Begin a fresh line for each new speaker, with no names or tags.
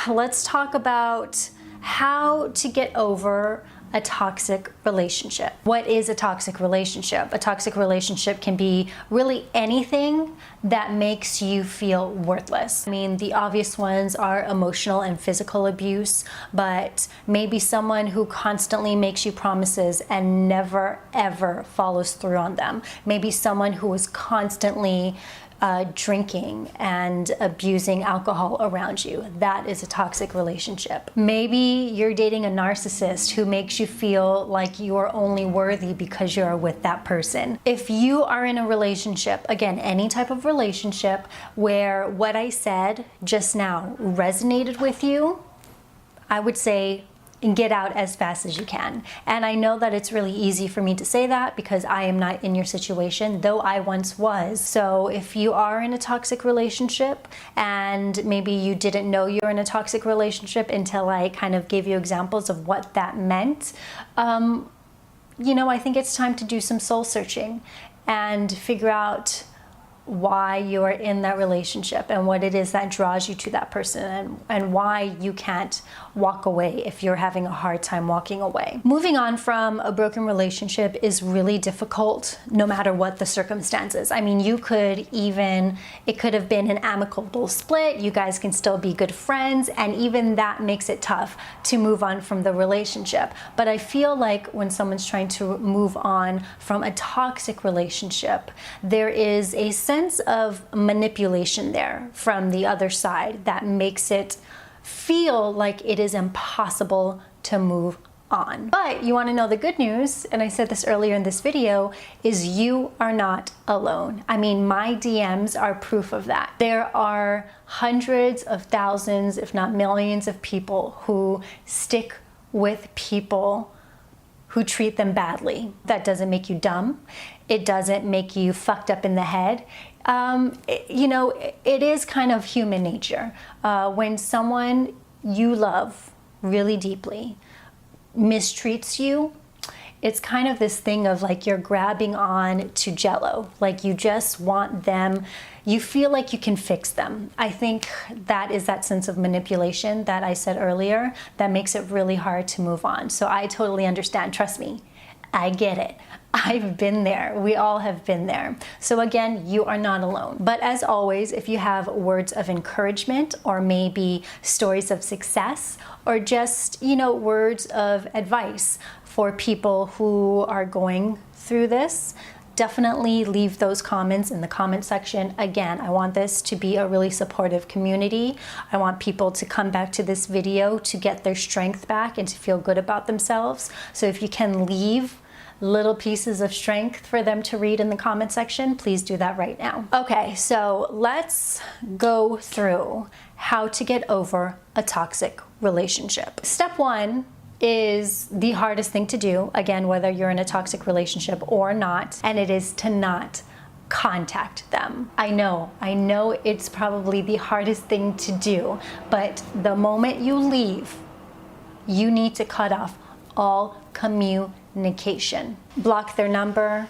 let's talk about how to get over a toxic relationship. What is a toxic relationship? A toxic relationship can be really anything that makes you feel worthless. I mean, the obvious ones are emotional and physical abuse, but maybe someone who constantly makes you promises and never ever follows through on them. Maybe someone who is constantly drinking and abusing alcohol around you. That is a toxic relationship. Maybe you're dating a narcissist who makes you feel like you're only worthy because you're with that person. If you are in a relationship, again, any type of relationship where what I said just now resonated with you, I would say get out as fast as you can. And I know that it's really easy for me to say that because I am not in your situation, though I once was. So if you are in a toxic relationship and maybe you didn't know you're in a toxic relationship until I kind of gave you examples of what that meant, I think it's time to do some soul searching and figure out why you're in that relationship and what it is that draws you to that person, and why you can't walk away if you're having a hard time walking away. Moving on from a broken relationship is really difficult no matter what the circumstances. I mean, it could have been an amicable split, you guys can still be good friends, and even that makes it tough to move on from the relationship. But I feel like when someone's trying to move on from a toxic relationship, there is a sense of manipulation there from the other side that makes it feel like it is impossible to move on. But you want to know the good news, and I said this earlier in this video, is you are not alone. I mean, my DMs are proof of that. There are hundreds of thousands, if not millions of people who stick with people who treat them badly. That doesn't make you dumb. It doesn't make you fucked up in the head. It is kind of human nature. When someone you love really deeply mistreats you, it's kind of this thing of like you're grabbing on to jello. Like you just want them, you feel like you can fix them. I think that is that sense of manipulation that I said earlier that makes it really hard to move on. So I totally understand, trust me, I get it. I've been there. We all have been there. So again, you are not alone. But as always, if you have words of encouragement or maybe stories of success or just, words of advice for people who are going through this, definitely leave those comments in the comment section. Again, I want this to be a really supportive community. I want people to come back to this video to get their strength back and to feel good about themselves. So if you can leave little pieces of strength for them to read in the comment section, please do that right now. Okay, so let's go through how to get over a toxic relationship. Step one is the hardest thing to do, again, whether you're in a toxic relationship or not, and it is to not contact them. I know it's probably the hardest thing to do, but the moment you leave, you need to cut off all communication. Block their number,